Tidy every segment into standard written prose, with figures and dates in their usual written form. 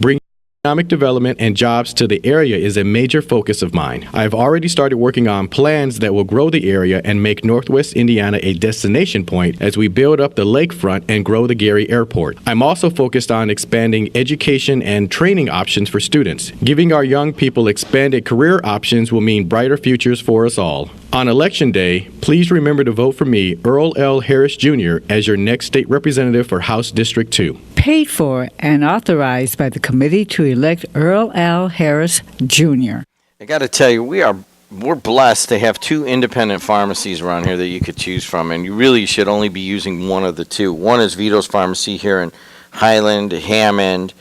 Bringing economic development and jobs to the area is a major focus of mine. I have already started working on plans that will grow the area and make Northwest Indiana a destination point as we build up the lakefront and grow the Gary Airport. I'm also focused on expanding education and training options for students. Giving our young people expanded career options will mean brighter futures for us all. On Election Day, please remember to vote for me, Earl L. Harris Jr., as your next state representative for House District 2. Paid for and authorized by the committee to elect Earl L. Harris Jr. I got to tell you, we're blessed to have two independent pharmacies around here that you could choose from, and you really should only be using one of the two. One is Vito's Pharmacy here in Highland, Hammond,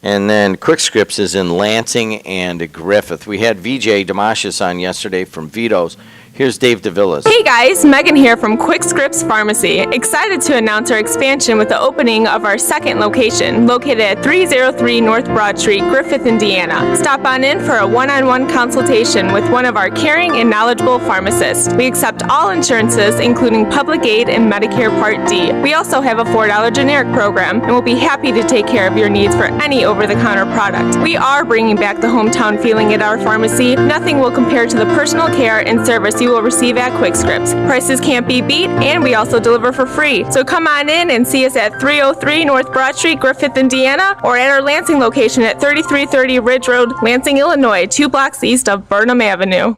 and then Quick Scripts is in Lansing and Griffith. We had VJ Damashis on yesterday from Vito's. Here's Dave DeVillas. Hey guys, Megan here from Quick Scripts Pharmacy. Excited to announce our expansion with the opening of our second location, located at 303 North Broad Street, Griffith, Indiana. Stop on in for a one-on-one consultation with one of our caring and knowledgeable pharmacists. We accept all insurances, including public aid and Medicare Part D. We also have a $4 generic program, and we'll be happy to take care of your needs for any over-the-counter product. We are bringing back the hometown feeling at our pharmacy. Nothing will compare to the personal care and service you will receive at Quick Scripts. Prices can't be beat, and we also deliver for free. So come on in and see us at 303 North Broad Street, Griffith, Indiana, or at our Lansing location at 3330 Ridge Road, Lansing, Illinois, 2 blocks east of Burnham Avenue.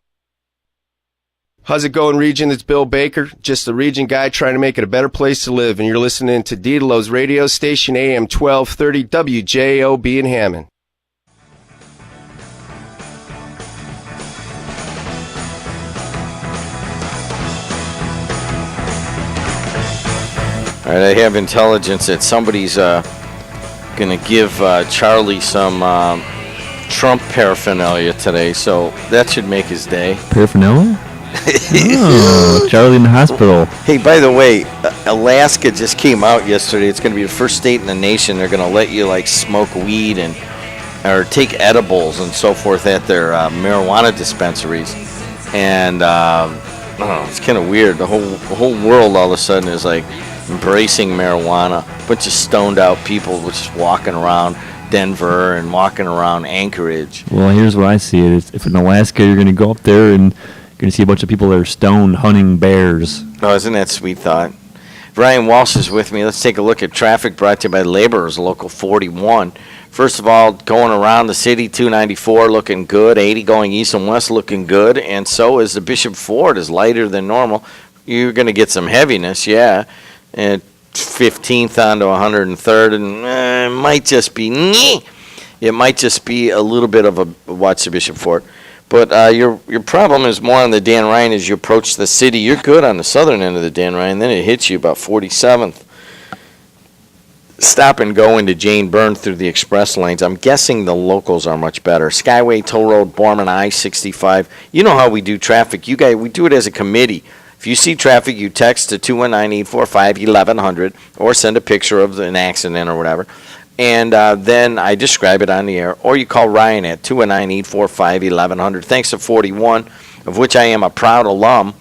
How's it going, Region? It's Bill Baker, just the Region guy trying to make it a better place to live, and you're listening to Dieterlo's radio station, AM 1230 WJOB in Hammond. All right, I have intelligence that somebody's going to give Charlie some Trump paraphernalia today, so that should make his day. Paraphernalia? Oh, Charlie in the hospital. Hey, by the way, Alaska just came out yesterday. It's going to be the first state in the nation they're going to let you like smoke weed and or take edibles and so forth at their marijuana dispensaries. And I don't know, it's kind of weird. The whole world all of a sudden is like embracing marijuana. A bunch of stoned out people just walking around Denver and walking around Anchorage. Well, here's what I see it is. If in Alaska you're going to go up there and you're going to see a bunch of people that are stoned hunting bears. Oh, isn't that a sweet thought? Ryan Walsh is with me. Let's take a look at traffic brought to you by Laborers Local 41. First of all, going around the city, 294 looking good, 80 going east and west looking good, and so is the Bishop Ford is lighter than normal. You're going to get some heaviness, yeah. And 15th onto 103rd, and it might just be a little bit of a watch the Bishop Ford. But your problem is more on the Dan Ryan as you approach the city. You're good on the southern end of the Dan Ryan, then it hits you about 47th. Stop and go into Jane Byrne through the express lanes. I'm guessing the locals are much better. Skyway, Toll Road, Borman, I-65. You know how we do traffic. You guys, we do it as a committee. If you see traffic, you text to 219-845-1100 or send a picture of an accident or whatever. And then I describe it on the air. Or you call Ryan at 219-845-1100. Thanks to 41, of which I am a proud alum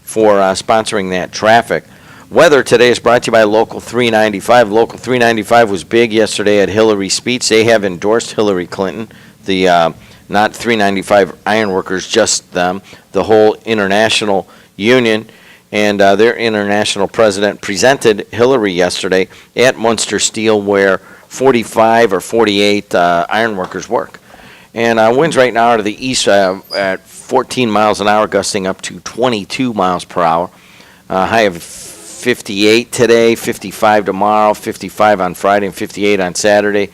for sponsoring that traffic. Weather today is brought to you by Local 395. Local 395 was big yesterday at Hillary's speech. They have endorsed Hillary Clinton, the not 395 ironworkers, just them, the whole international union, and their international president presented Hillary yesterday at Munster Steel, where 45 or 48 ironworkers work. And winds right now are to the east at 14 miles an hour, gusting up to 22 miles per hour. High of 58 today, 55 tomorrow, 55 on Friday, and 58 on Saturday.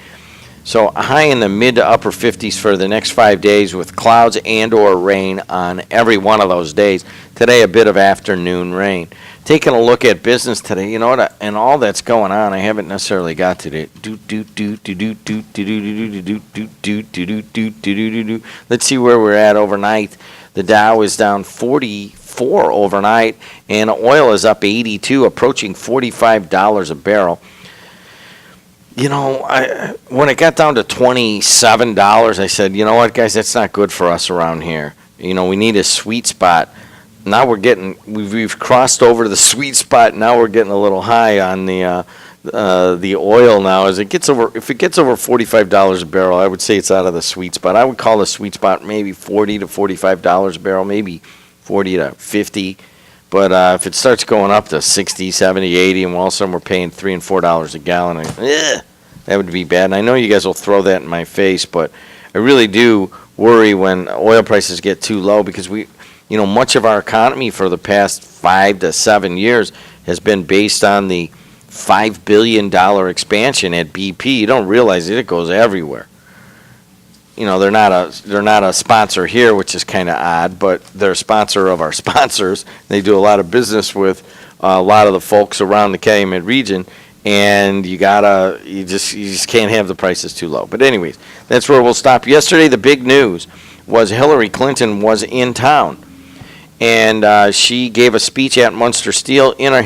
So a high in the mid to upper 50s for the next 5 days with clouds and or rain on every one of those days. Today, a bit of afternoon rain. Taking a look at business today, you know what, and all that's going on, I haven't necessarily got to it. Let's see where we're at overnight. The Dow is down 44 overnight, and oil is up 82, approaching $45 a barrel. You know, when it got down to $27, I said, you know what, guys, that's not good for us around here. You know, we need a sweet spot. Now we've crossed over the sweet spot. Now we're getting a little high on the the oil now is if it gets over $45 a barrel, I would say it's out of the sweet spot. I would call the sweet spot maybe $40 to $45 a barrel, maybe 40 to 50. But if it starts going up to 60, 70, 80, and all of a sudden we're paying $3 and $4 a gallon, that would be bad. And I know you guys will throw that in my face, but I really do worry when oil prices get too low because much of our economy for the past 5 to 7 years has been based on the $5 billion expansion at BP. You don't realize it goes everywhere. They're not a sponsor here, which is kind of odd, but they're a sponsor of our sponsors. They do a lot of business with a lot of the folks around the Calumet region, and you just can't have the prices too low. But anyways, that's where we'll stop. Yesterday, the big news was Hillary Clinton was in town. And she gave a speech at Munster Steel right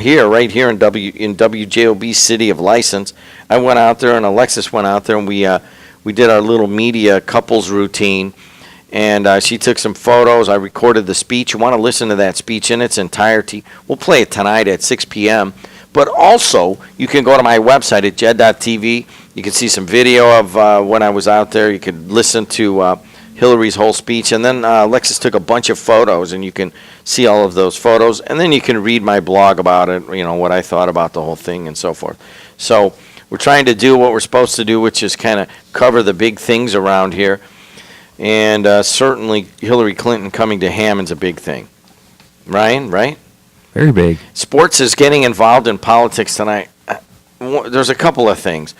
here in WJOB's City of License. I went out there, and Alexis went out there, and we did our little media couples routine. And she took some photos. I recorded the speech. You want to listen to that speech in its entirety? We'll play it tonight at 6 p.m. But also, you can go to my website at JED.tv. You can see some video of when I was out there. You could listen to Hillary's whole speech, and then Alexis took a bunch of photos, and you can see all of those photos, and then you can read my blog about it, what I thought about the whole thing and so forth. So we're trying to do what we're supposed to do, which is kind of cover the big things around here, and certainly Hillary Clinton coming to Hammond's a big thing. Ryan, right? Very big. Sports is getting involved in politics tonight. There's a couple of things.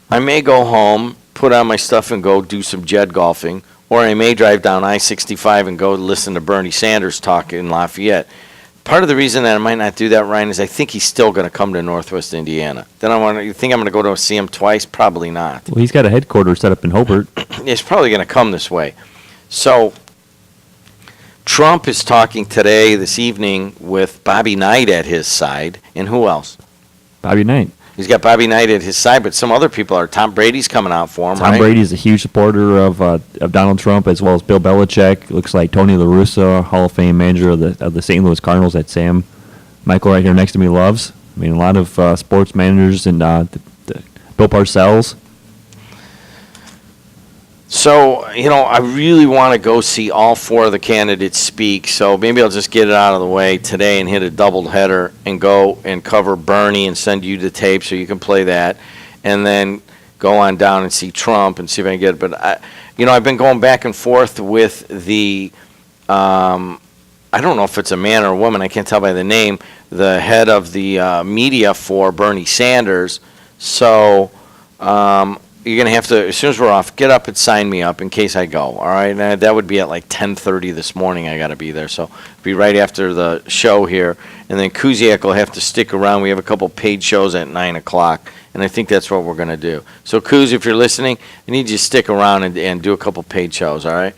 I may go home, put on my stuff and go do some JED golfing, or I may drive down I-65 and go listen to Bernie Sanders talk in Lafayette. Part of the reason that I might not do that, Ryan, is I think he's still going to come to Northwest Indiana. You think I'm going to go to see him twice? Probably not. Well, he's got a headquarters set up in Hobart. He's probably going to come this way. So Trump is talking this evening, with Bobby Knight at his side, and who else? Bobby Knight. He's got Bobby Knight at his side, but some other people are. Tom Brady's coming out for him, right? Tom Brady is a huge supporter of Donald Trump, as well as Bill Belichick. Looks like Tony La Russa, Hall of Fame manager of the St. Louis Cardinals, that Sam Michael right here next to me loves. I mean, a lot of sports managers and Bill Parcells. So, I really want to go see all four of the candidates speak, so maybe I'll just get it out of the way today and hit a double header and go and cover Bernie and send you the tape so you can play that, and then go on down and see Trump and see if I can get it. But, I've been going back and forth with the, I don't know if it's a man or a woman, I can't tell by the name, the head of the media for Bernie Sanders. So, you're going to have to, as soon as we're off, get up and sign me up in case I go, all right? And that would be at like 10:30 this morning. I got to be there. So it'll be right after the show here. And then Kuziak will have to stick around. We have a couple paid shows at 9 o'clock, and I think that's what we're going to do. So, Kuz, if you're listening, I need you to stick around and do a couple paid shows, all right?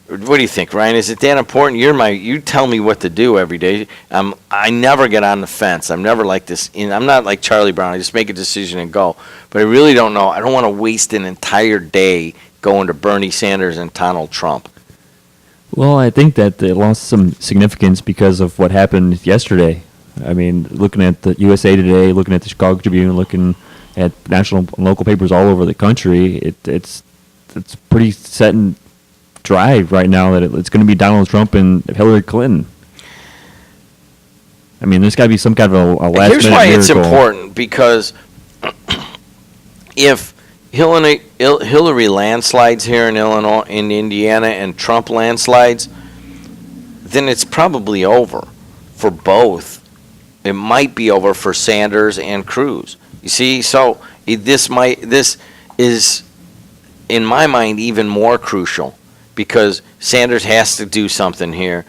What do you think, Ryan? Is it that important? You tell me what to do every day. I never get on the fence. I'm never like this. I'm not like Charlie Brown. I just make a decision and go. But I really don't know. I don't want to waste an entire day going to Bernie Sanders and Donald Trump. Well, I think that it lost some significance because of what happened yesterday. I mean, looking at the USA Today, looking at the Chicago Tribune, looking at national and local papers all over the country, it's pretty set and dry right now that it's going to be Donald Trump and Hillary Clinton. I mean, there's got to be some kind of a last-minute miracle. Here's why it's important, because if Hillary landslides here in Illinois, in Indiana, and Trump landslides, then it's probably over for both. It might be over for Sanders and Cruz. You see, so this is, in my mind, even more crucial, because Sanders has to do something here,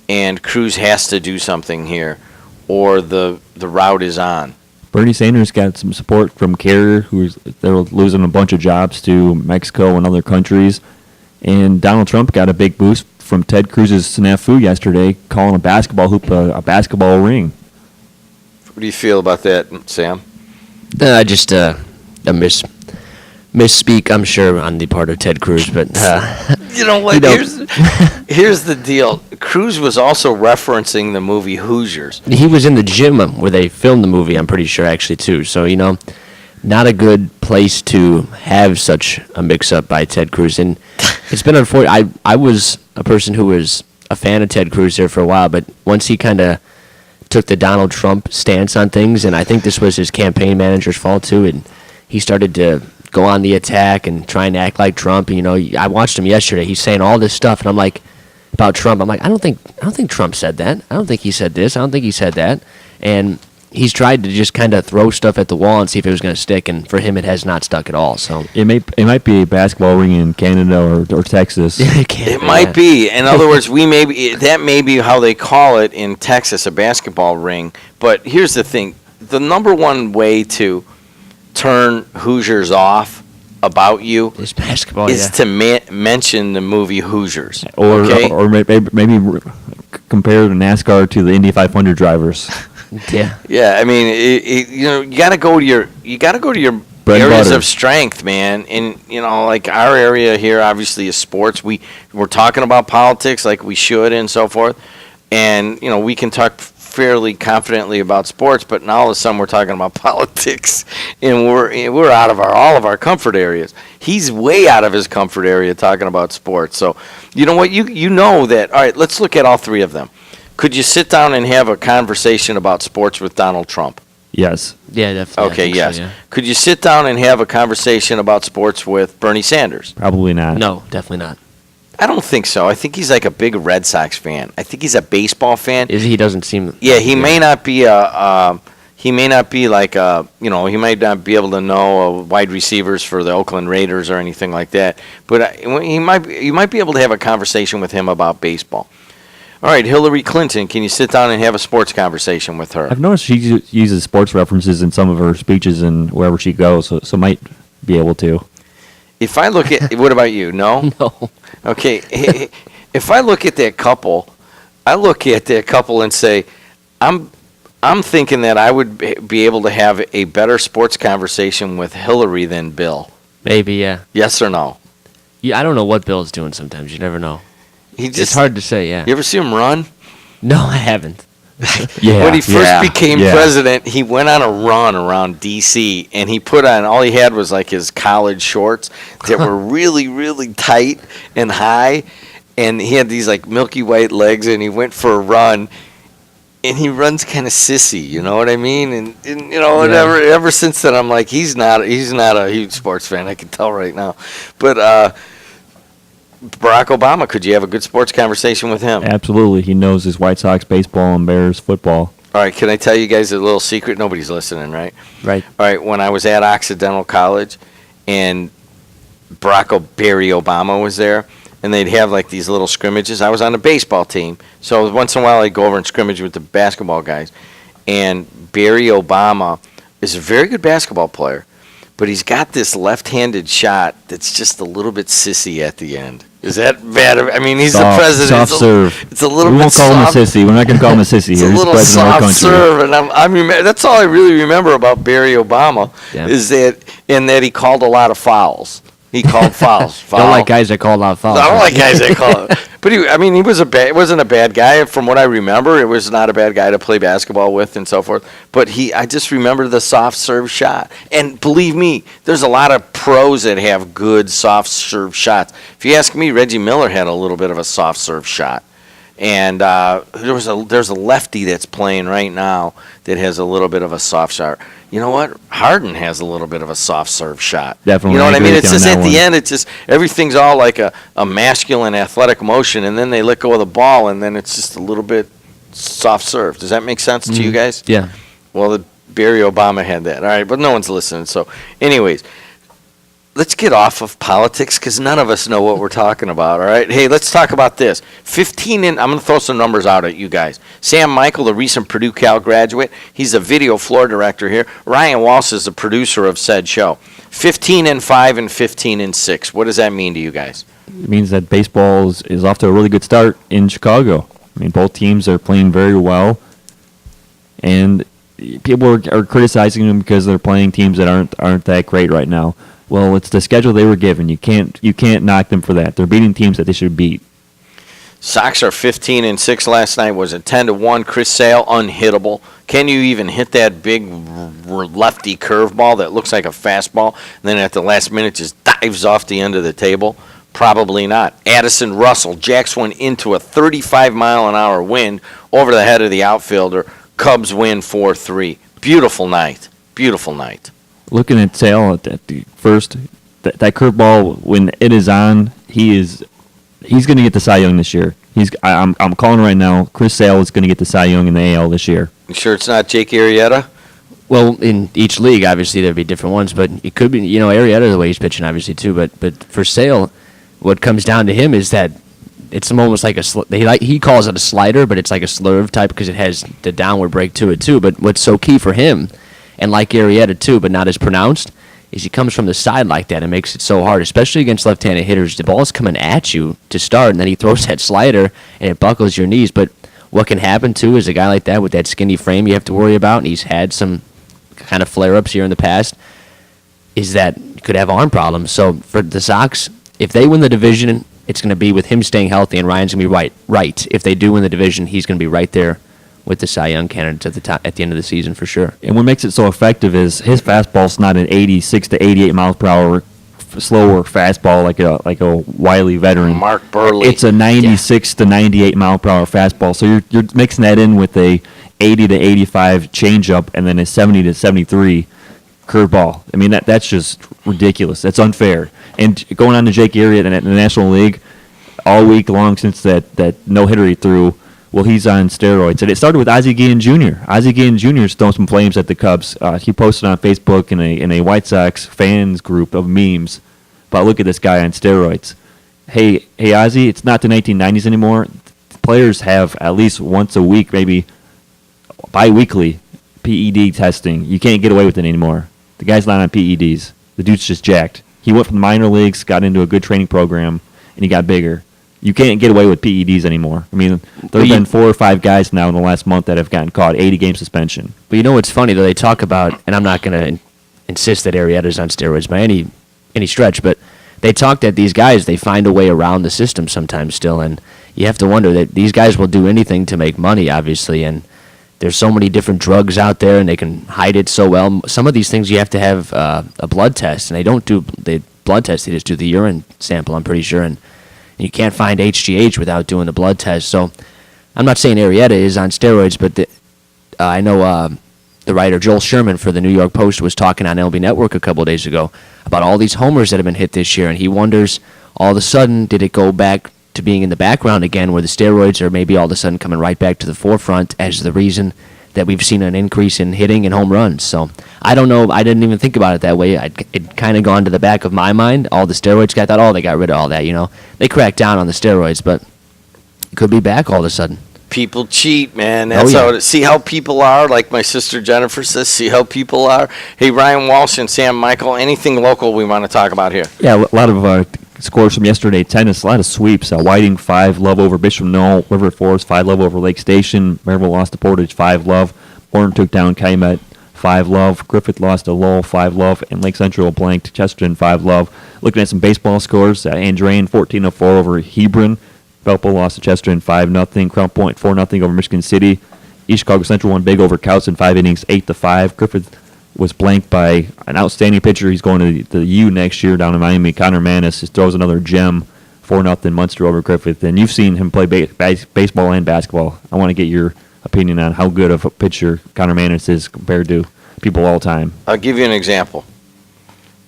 and Cruz has to do something here, or the route is on. Bernie Sanders got some support from Carrier, they're losing a bunch of jobs to Mexico and other countries, and Donald Trump got a big boost from Ted Cruz's snafu yesterday, calling a basketball hoop a basketball ring. What do you feel about that, Sam? Just a misspeak, I'm sure, on the part of Ted Cruz, but You know what? Here's the deal. Cruz was also referencing the movie Hoosiers. He was in the gym where they filmed the movie, I'm pretty sure, actually, too. So, not a good place to have such a mix-up by Ted Cruz. And it's been unfortunate. I was a person who was a fan of Ted Cruz there for a while, but once he kind of took the Donald Trump stance on things, and I think this was his campaign manager's fault, too, and he started to go on the attack and try and act like Trump. And, I watched him yesterday. He's saying all this stuff, and I'm like, about Trump. I'm like, I don't think Trump said that. I don't think he said this. I don't think he said that. And he's tried to just kind of throw stuff at the wall and see if it was going to stick. And for him, it has not stuck at all. So it might be a basketball ring in Canada or Texas. It might be. In other words, that may be how they call it in Texas, a basketball ring. But here's the thing: the number one way to turn Hoosiers off about you it's basketball is to mention the movie Hoosiers, or maybe compare the NASCAR to the Indy 500 drivers. Yeah. I mean, you got to go to your Bread and areas butter. of strength, man. And like our area here, obviously, is sports. We're talking about politics like we should and so forth, and we can talk fairly confidently about sports, but now all of a sudden we're talking about politics, and we're out of all of our comfort areas. He's way out of his comfort area talking about sports. So, you know what? You know that. All right, let's look at all three of them. Could you sit down and have a conversation about sports with Donald Trump? Yes. Yeah, definitely. Okay, yes. So, yeah. Could you sit down and have a conversation about sports with Bernie Sanders? Probably not. No, definitely not. I don't think so. I think he's like a big Red Sox fan. I think he's a baseball fan. He doesn't seem. Yeah, he may not be he may not be like he might not be able to know wide receivers for the Oakland Raiders or anything like that. But you might be able to have a conversation with him about baseball. All right, Hillary Clinton, can you sit down and have a sports conversation with her? I've noticed she uses sports references in some of her speeches and wherever she goes, so might be able to. If I look at, what about you? No? No. Okay. If I look at that couple, and say, I'm thinking that I would be able to have a better sports conversation with Hillary than Bill. Maybe, yeah. Yes or no? Yeah, I don't know what Bill's doing sometimes. You never know. It's hard to say, yeah. You ever see him run? No, I haven't. Yeah. When he first became president, he went on a run around D.C. and he put on, all he had was like his college shorts that were really, really tight and high, and he had these like milky white legs, and he went for a run, and he runs kind of sissy, you know what I mean? And whatever. Ever since then, I'm like, he's not a huge sports fan. I can tell right now, but Barack Obama, could you have a good sports conversation with him? Absolutely. He knows his White Sox baseball and Bears football. All right, can I tell you guys a little secret? Nobody's listening, right? Right. All right, when I was at Occidental College and Barry Obama was there, and they'd have like these little scrimmages. I was on the baseball team, so once in a while I'd go over and scrimmage with the basketball guys. And Barry Obama is a very good basketball player, but he's got this left-handed shot that's just a little bit sissy at the end. Is that bad? I mean, he's the president. Soft serve. It's a little we bit won't call soft. him a sissy. We're not going to call him a sissy. It's here. a He's little president of our soft country. serve, and that's all I really remember about Barry Obama is that he called a lot of fouls. He called fouls. Don't like guys that call out fouls. I don't like guys that call it. But he wasn't a bad guy. From what I remember, it was not a bad guy to play basketball with and so forth. But I just remember the soft serve shot. And believe me, there's a lot of pros that have good soft serve shots. If you ask me, Reggie Miller had a little bit of a soft serve shot. And there's a lefty that's playing right now that has a little bit of a soft shot. You know what? Harden has a little bit of a soft serve shot. Definitely. You know what I mean? It's just at the one. end, it's just everything's all like a masculine athletic motion, and then they let go of the ball, and then it's just a little bit soft serve. Does that make sense to you guys? Yeah. Well, Barry Obama had that. All right, but no one's listening. So, anyways, let's get off of politics because none of us know what we're talking about, all right? Hey, let's talk about this. I'm going to throw some numbers out at you guys. Sam Michael, the recent Purdue Cal graduate, he's a video floor director here. Ryan Walsh is the producer of said show. 15-5 and 15-6. What does that mean to you guys? It means that baseball is off to a really good start in Chicago. I mean, both teams are playing very well, and people are criticizing them because they're playing teams that aren't that great right now. Well, it's the schedule they were given. You can't knock them for that. They're beating teams that they should beat. Sox are 15-6 last night. Was it 10-1? Chris Sale unhittable. Can you even hit that big lefty curveball that looks like a fastball, and then at the last minute just dives off the end of the table? Probably not. Addison Russell jacks one into a 35-mile-an-hour wind over the head of the outfielder. Cubs win 4-3. Beautiful night. Beautiful night. Looking at Sale at the first, that curveball, when it is on, he's going to get the Cy Young this year. I'm calling right now. Chris Sale is going to get the Cy Young in the AL this year. You sure it's not Jake Arrieta? Well, in each league, obviously there'd be different ones, but it could be, Arrieta the way he's pitching, obviously too. But for Sale, what comes down to him is that it's almost like he calls it a slider, but it's like a slurve type because it has the downward break to it too. But what's so key for him, and like Arrieta too, but not as pronounced, is he comes from the side like that and makes it so hard, especially against left-handed hitters. The ball's coming at you to start, and then he throws that slider, and it buckles your knees. But what can happen, too, is a guy like that with that skinny frame you have to worry about, and he's had some kind of flare-ups here in the past, is that he could have arm problems. So for the Sox, if they win the division, it's going to be with him staying healthy, and Ryan's going to be right. If they do win the division, he's going to be right there with the Cy Young candidates at the end of the season for sure. And what makes it so effective is his fastball's not an 86 to 88 miles per hour slower fastball like a wily veteran. Mark Burley. It's a 96 to 98 mile per hour fastball. So you're mixing that in with a 80 to 85 changeup and then a 70 to 73 curveball. I mean that's just ridiculous. That's unfair. And going on to Jake Arrieta in the National League all week long since that no hitter he threw. Well, he's on steroids. And it started with Ozzie Guillen Jr. Ozzie Guillen Jr. is throwing some flames at the Cubs. He posted on Facebook in a White Sox fans group of memes about, look at this guy on steroids. Hey, Ozzie, it's not the 1990s anymore. Players have at least once a week, maybe bi-weekly, PED testing. You can't get away with it anymore. The guy's not on PEDs. The dude's just jacked. He went from the minor leagues, got into a good training program, and he got bigger. You can't get away with PEDs anymore. I mean, there have been 4 or 5 guys now in the last month that have gotten caught, 80-game suspension. But you know what's funny, though? They talk about, and I'm not going to insist that Arrieta's on steroids by any stretch, but they talk that these guys, they find a way around the system sometimes still, and you have to wonder that these guys will do anything to make money, obviously, and there's so many different drugs out there, and they can hide it so well. Some of these things you have to have a blood test, and they don't do the blood test, they just do the urine sample, I'm pretty sure, and you can't find HGH without doing the blood test. So I'm not saying Arrieta is on steroids, but I know the writer Joel Sherman for the New York Post was talking on LB Network a couple of days ago about all these homers that have been hit this year, and he wonders, all of a sudden, did it go back to being in the background again where the steroids are maybe all of a sudden coming right back to the forefront as the reason that we've seen an increase in hitting and home runs. So I don't know. I didn't even think about it that way. It kind of gone to the back of my mind. All the steroids guy thought, they got rid of all that. They cracked down on the steroids, but it could be back all of a sudden. People cheat, man. That's how see how people are. Like my sister Jennifer says, see how people are. Hey, Ryan Walsh and Sam Michael, anything local we want to talk about here? Yeah, a lot of scores from yesterday. Tennis, a lot of sweeps. Whiting 5-love over Bishop Knoll. River Forest 5-love over Lake Station. Maryville lost to Portage 5-love. Bourne took down Calumet 5-love. Griffith lost to Lowell 5-love. And Lake Central blanked Chesterton 5-love. Looking at some baseball scores, Andrean 14-4 over Hebron. Valpo lost to Chesterton 5-0. Crown Point 4-0 over Michigan City. East Chicago Central won big over Couts in 5 innings, 8-5. Griffith was blanked by an outstanding pitcher. He's going to the U next year down in Miami. Connor Manis throws another gem, 4-0 Munster over Griffith. And you've seen him play baseball and basketball. I want to get your opinion on how good of a pitcher Connor Manis is compared to people all time. I'll give you an example.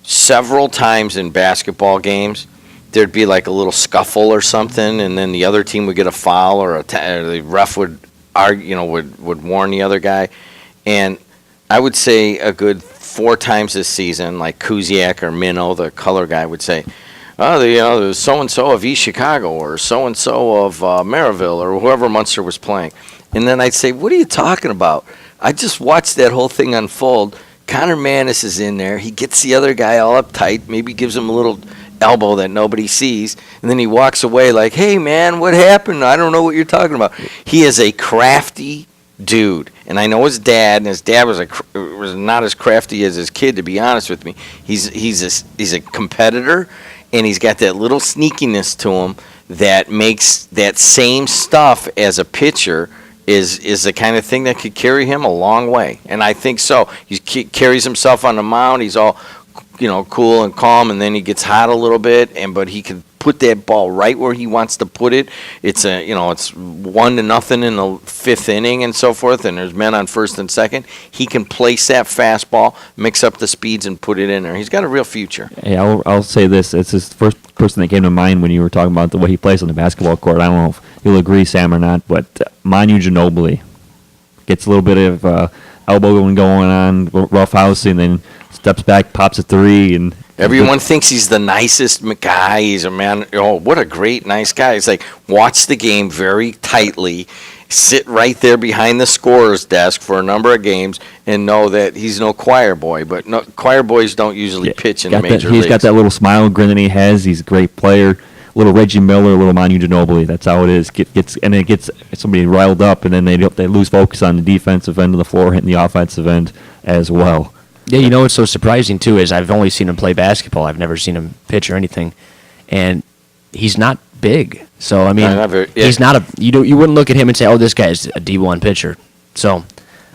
Several times in basketball games, there'd be like a little scuffle or something, and then the other team would get a foul, or the ref would would warn the other guy. And I would say a good 4 times this season, like Kuziak or Minnow, the color guy, would say, there's so-and-so of East Chicago or so-and-so of Maryville or whoever Munster was playing. And then I'd say, what are you talking about? I just watched that whole thing unfold. Connor Manis is in there. He gets the other guy all uptight, maybe gives him a little elbow that nobody sees, and then he walks away like, hey, man, what happened? I don't know what you're talking about. He is a crafty dude. And I know his dad, and his dad was not as crafty as his kid, to be honest with me. He's a competitor, and he's got that little sneakiness to him that makes that same stuff as a pitcher is the kind of thing that could carry him a long way. And I think so. He carries himself on the mound. He's all, cool and calm, and then he gets hot a little bit, but he can put that ball right where he wants to put it. It's it's 1-0 in the fifth inning and so forth, and there's men on first and second. He can place that fastball, mix up the speeds, and put it in there. He's got a real future. Hey, I'll say this. It's his first person that came to mind when you were talking about the way he plays on the basketball court. I don't know if you'll agree, Sam, or not, but Manu Ginobili gets a little bit of elbow going on, roughhouse, and then steps back, pops a three, and everyone thinks he's the nicest guy. He's a man. Oh, what a great, nice guy. It's like, watch the game very tightly, sit right there behind the scorer's desk for a number of games, and know that he's no choir boy. But choir boys don't usually pitch in the major leagues. He's got that little smile, grin that he has. He's a great player. Little Reggie Miller, little Manu Ginobili. That's how it is. It gets somebody riled up, and then they lose focus on the defensive end of the floor, hitting the offensive end as well. Yeah, what's so surprising, too, is I've only seen him play basketball. I've never seen him pitch or anything. And he's not big. So, I mean, he's not a... You wouldn't look at him and say, oh, this guy's a D1 pitcher. So,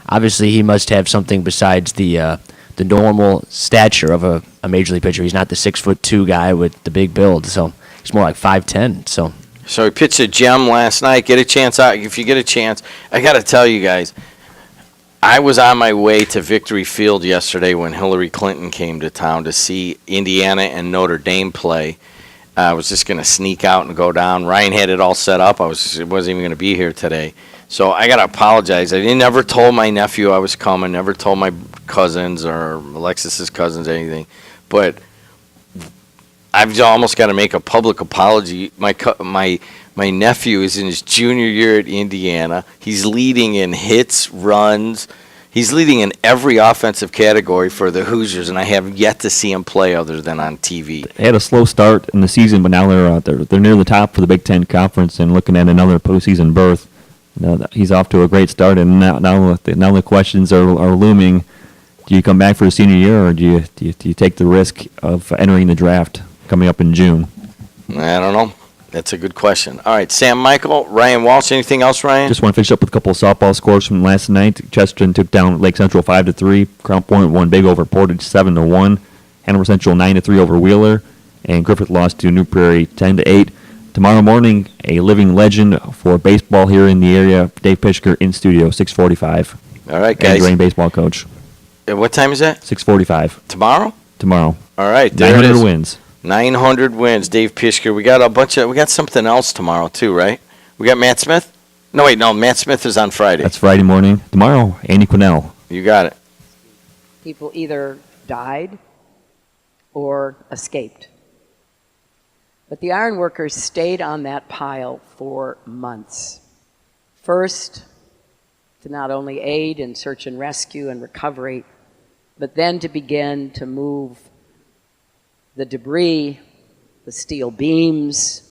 obviously, he must have something besides the normal stature of a major league pitcher. He's not the 6'2" guy with the big build. So, he's more like 5'10". So he pitched a gem last night. Get a chance out. If you get a chance, I got to tell you guys, I was on my way to Victory Field yesterday when Hillary Clinton came to town to see Indiana and Notre Dame play. I was just going to sneak out and go down. Ryan had it all set up. I wasn't even going to be here today. So I got to apologize. I never told my nephew I was coming, never told my cousins or Alexis's cousins anything. But I've almost got to make a public apology. My nephew is in his junior year at Indiana. He's leading in hits, runs. He's leading in every offensive category for the Hoosiers, and I have yet to see him play other than on TV. They had a slow start in the season, but now they're near the top for the Big Ten Conference and looking at another postseason berth. He's off to a great start, and now the questions are looming. Do you come back for a senior year, or do you take the risk of entering the draft coming up in June? I don't know. That's a good question. All right, Sam Michael, Ryan Walsh. Anything else, Ryan? Just want to finish up with a couple of softball scores from last night. Chesterton took down Lake Central 5-3. Crown Point won big over Portage 7-1. Hanover Central 9-3 over Wheeler, and Griffith lost to New Prairie 10-8. Tomorrow morning, a living legend for baseball here in the area, Dave Pischker in studio, 6:45. All right, guys. And Grain baseball coach. What time is that? 6:45 Tomorrow. All right, there 900 it is. wins. 900 wins, Dave Pischker. We got something else tomorrow too, right? We got Matt Smith? No, Matt Smith is on Friday. That's Friday morning. Tomorrow, Andy Quinnell. You got it. People either died or escaped. But the ironworkers stayed on that pile for months. First, to not only aid in search and rescue and recovery, but then to begin to move the debris, the steel beams,